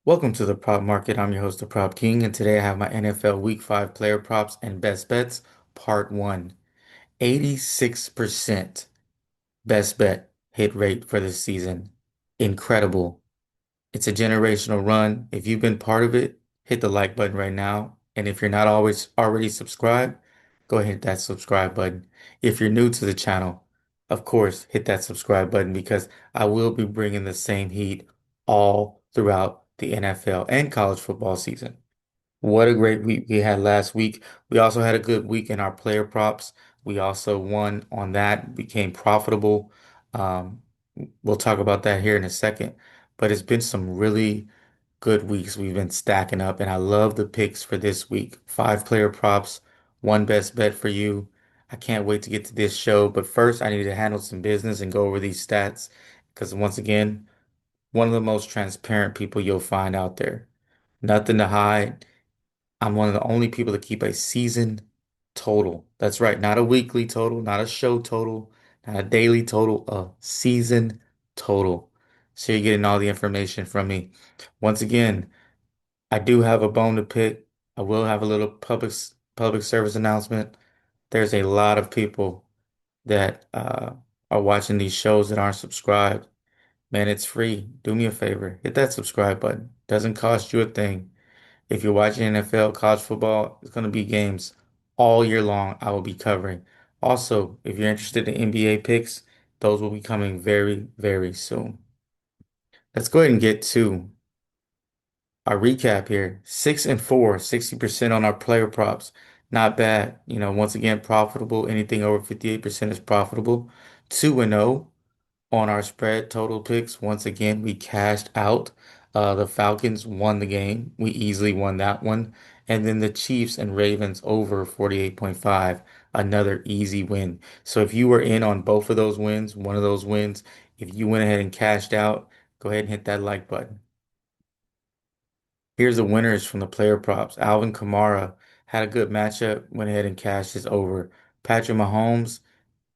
Welcome to the Prop Market. I'm your host, the Prop King, and today I have my NFL Week 5 player props and best bets, part 1. 86% best bet hit rate for this season. Incredible. It's a generational run. If you've been part of it, hit the like button right now. And if you're not always already subscribed, go ahead and hit that subscribe button. If you're new to the channel, of course, hit that subscribe button because I will be bringing the same heat all throughout the NFL and college football season. What a great week we had last week. We also had a good week in our player props. We also won on that, became profitable. Um, we'll talk about that here in a second. But it's been some really good weeks we've been stacking up, and I love the picks for this week. Five player props, one best bet for you. I can't wait to get to this show. But first, I need to handle some business and go over these stats because once again, one of the most transparent people you'll find out there. Nothing to hide. I'm one of the only people to keep a season total. That's right, not a weekly total, not a show total, not a daily total, a season total. So you're getting all the information from me. Once again, I do have a bone to pick. I will have a little public service announcement. There's a lot of people that are watching these shows that aren't subscribed. Man, it's free. Do me a favor, hit that subscribe button. Doesn't cost you a thing. If you're watching NFL, college football, it's going to be games all year long I will be covering. Also, if you're interested in NBA picks, those will be coming very, very soon. Let's go ahead and get to our recap here. 6 and 4, 60% on our player props. Not bad. Once again, profitable. Anything over 58% is profitable. 2-0 on our spread total picks. Once again, we cashed out. The Falcons won the game. We easily won that one. And then the Chiefs and Ravens over 48.5, another easy win. So if you were in on both of those wins, one of those wins, if you went ahead and cashed out, go ahead and hit that like button. Here's the winners from the player props. Alvin Kamara had a good matchup, went ahead and cashed his over. Patrick Mahomes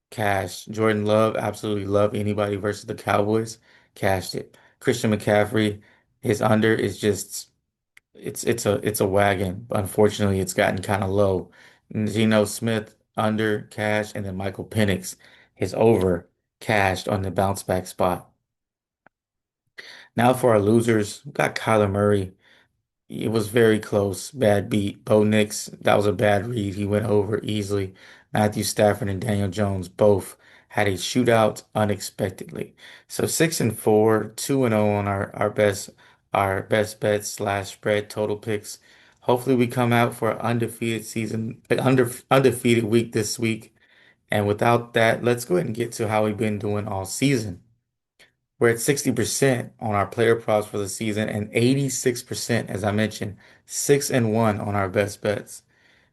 cashed. Jordan Love, absolutely love anybody versus the Cowboys. Cashed it. Christian McCaffrey, his under is just it's a wagon. Unfortunately, it's gotten kind of low. Geno Smith under cash, and then Michael Penix, his over cashed on the bounce back spot. Now for our losers, we got Kyler Murray. It was very close. Bad beat. Bo Nix, that was a bad read. He went over easily. Matthew Stafford and Daniel Jones both had a shootout unexpectedly. So 6 and 4, 2-0 on our best bets slash spread total picks. Hopefully we come out for an undefeated season, undefeated week this week. And without that, let's go ahead and get to how we've been doing all season. We're at 60% on our player props for the season and 86%, as I mentioned, 6-1 on our best bets.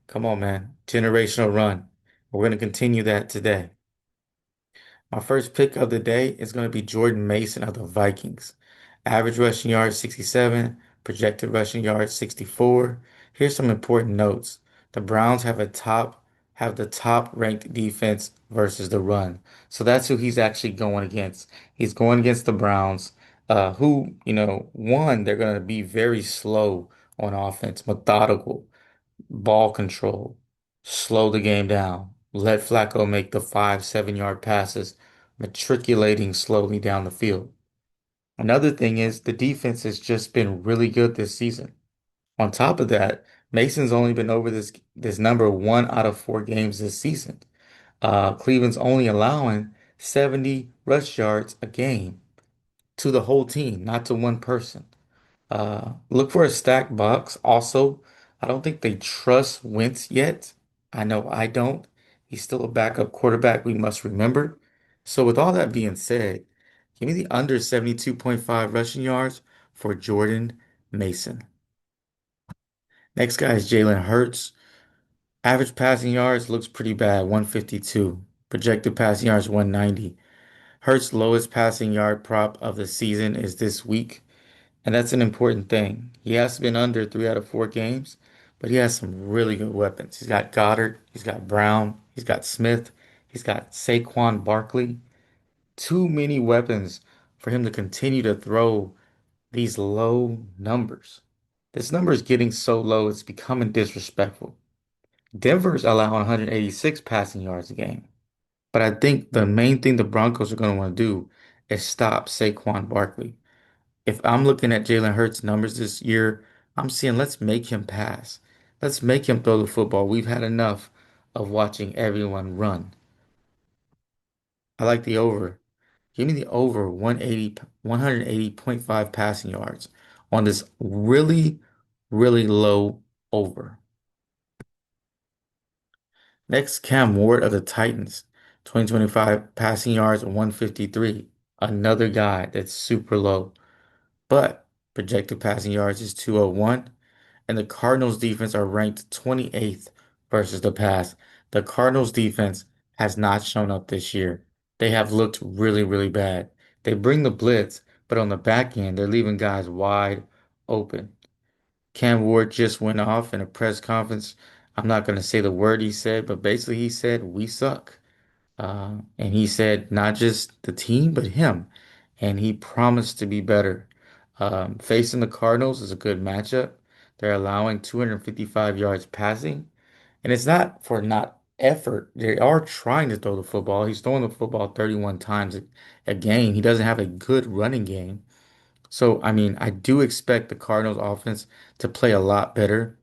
Come on, man. Generational run. We're going to continue that today. My first pick of the day is going to be Jordan Mason of the Vikings. Average rushing yards 67, projected rushing yards 64. Here's some important notes. The Browns have the top ranked defense versus the run. So that's who he's actually going against. He's going against the Browns, who, one, they're going to be very slow on offense, methodical ball control, slow the game down, let Flacco make the 5, 7 yard passes, matriculating slowly down the field. Another thing is the defense has just been really good this season. On top of that, Mason's only been over this number 1 out of 4 games this season. Cleveland's only allowing 70 rush yards a game to the whole team, not to one person. Look for a stacked box. Also, I don't think they trust Wentz yet. I know I don't. He's still a backup quarterback, we must remember. So, with all that being said, give me the under 72.5 rushing yards for Jordan Mason. Next guy is Jalen Hurts. Average passing yards looks pretty bad, 152. Projected passing yards, 190. Hurts' lowest passing yard prop of the season is this week. And that's an important thing. He has been under 3 out of 4 games, but he has some really good weapons. He's got Goddard, he's got Brown, he's got Smith, he's got Saquon Barkley. Too many weapons for him to continue to throw these low numbers. This number is getting so low, it's becoming disrespectful. Denver's allowing 186 passing yards a game. But I think the main thing the Broncos are going to want to do is stop Saquon Barkley. If I'm looking at Jalen Hurts' numbers this year, I'm seeing let's make him pass. Let's make him throw the football. We've had enough of watching everyone run. I like the over. Give me the over 180, 180.5 passing yards on this really, really low over. Next, Cam Ward of the Titans, 2025 passing yards 153. Another guy that's super low, but projected passing yards is 201. And the Cardinals defense are ranked 28th versus the pass. The Cardinals defense has not shown up this year. They have looked really, really bad. They bring the blitz, but on the back end, they're leaving guys wide open. Cam Ward just went off in a press conference. I'm not going to say the word he said, but basically he said, "We suck." And he said, not just the team, but him. And he promised to be better. Facing the Cardinals is a good matchup. They're allowing 255 yards passing. And it's not for not effort. They are trying to throw the football. He's throwing the football 31 times a game. He doesn't have a good running game. So, I mean, I do expect the Cardinals offense to play a lot better,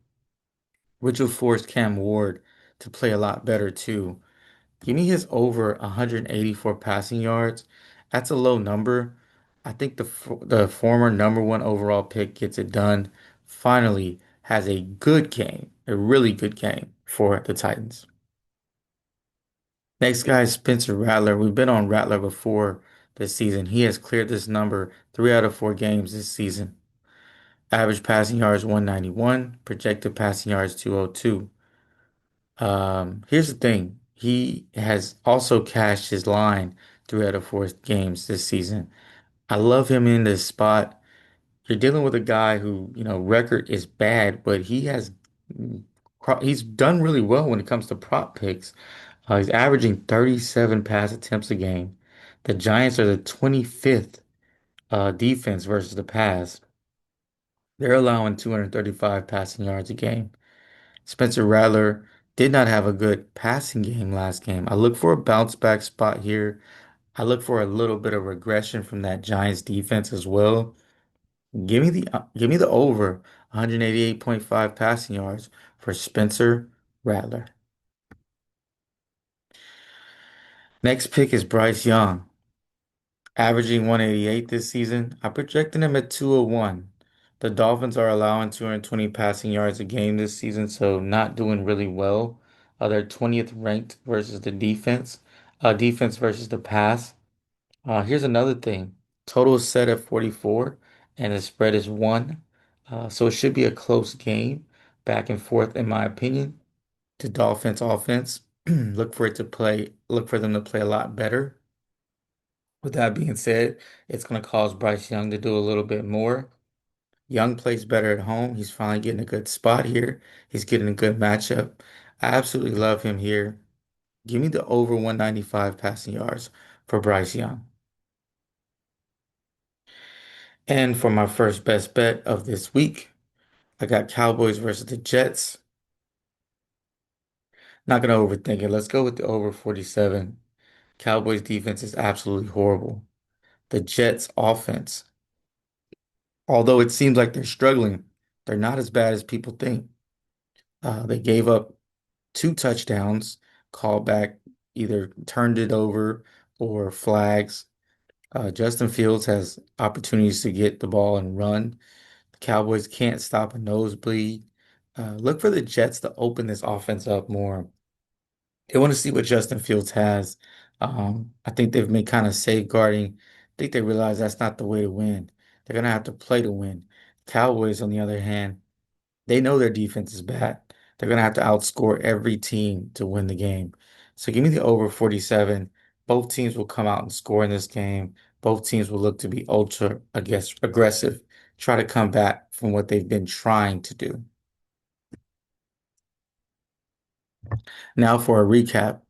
which will force Cam Ward to play a lot better too. Give me his over 184 passing yards. That's a low number. I think the former number one overall pick gets it done. Finally has a good game, a really good game for the Titans. Next guy is Spencer Rattler. We've been on Rattler before this season. He has cleared this number 3 out of 4 games this season. Average passing yards 191, projected passing yards 202. Here's the thing. He has also cashed his line 3 out of 4 games this season. I love him in this spot. You're dealing with a guy who, record is bad, but he's done really well when it comes to prop picks. He's averaging 37 pass attempts a game. The Giants are the 25th defense versus the pass. They're allowing 235 passing yards a game. Spencer Rattler did not have a good passing game last game. I look for a bounce back spot here. I look for a little bit of regression from that Giants defense as well. Give me the over 188.5 passing yards for Spencer Rattler. Next pick is Bryce Young, averaging 188 this season. I projected him at 201. The Dolphins are allowing 220 passing yards a game this season, so not doing really well. They're 20th ranked versus the defense versus the pass. Here's another thing. Total is set at 44 and the spread is 1. So it should be a close game, back and forth, in my opinion. The Dolphins offense, look for them to play a lot better. With that being said, it's going to cause Bryce Young to do a little bit more. Young plays better at home. He's finally getting a good spot here. He's getting a good matchup. I absolutely love him here. Give me the over 195 passing yards for Bryce Young. And for my first best bet of this week, I got Cowboys versus the Jets. Not going to overthink it. Let's go with the over 47. Cowboys defense is absolutely horrible. The Jets offense, although it seems like they're struggling, they're not as bad as people think. They gave up 2 touchdowns, called back, either turned it over or flags. Justin Fields has opportunities to get the ball and run. The Cowboys can't stop a nosebleed. Look for the Jets to open this offense up more. They want to see what Justin Fields has. I think they've been kind of safeguarding. I think they realize that's not the way to win. They're gonna have to play to win. Cowboys, on the other hand, they know their defense is bad. They're gonna have to outscore every team to win the game. So give me the over 47. Both teams will come out and score in this game. Both teams will look to be ultra, I guess, aggressive, try to come back from what they've been trying to do. Now for a recap.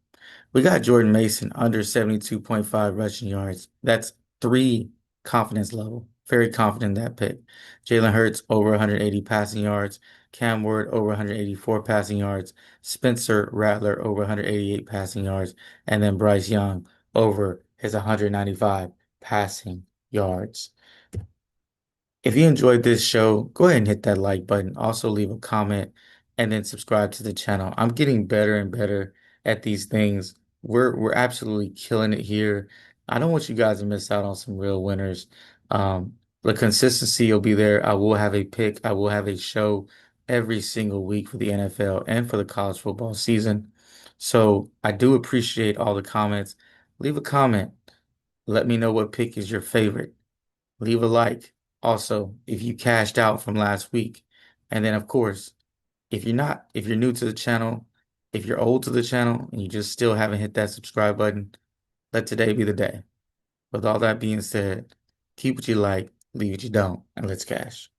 We got Jordan Mason under 72.5 rushing yards. That's 3 confidence level. Very confident in that pick. Jalen Hurts over 180 passing yards. Cam Ward over 184 passing yards. Spencer Rattler over 188 passing yards. And then Bryce Young over his 195 passing yards. If you enjoyed this show, go ahead and hit that like button. Also leave a comment and then subscribe to the channel. I'm getting better and better at these things. We're absolutely killing it here. I don't want you guys to miss out on some real winners. The consistency will be there. I will have a pick. I will have a show every single week for the NFL and for the college football season. So I do appreciate all the comments. Leave a comment. Let me know what pick is your favorite. Leave a like. Also, if you cashed out from last week. And then, of course, if you're new to the channel, if you're old to the channel and you just still haven't hit that subscribe button, let today be the day. With all that being said, keep what you like, leave what you don't, and let's cash.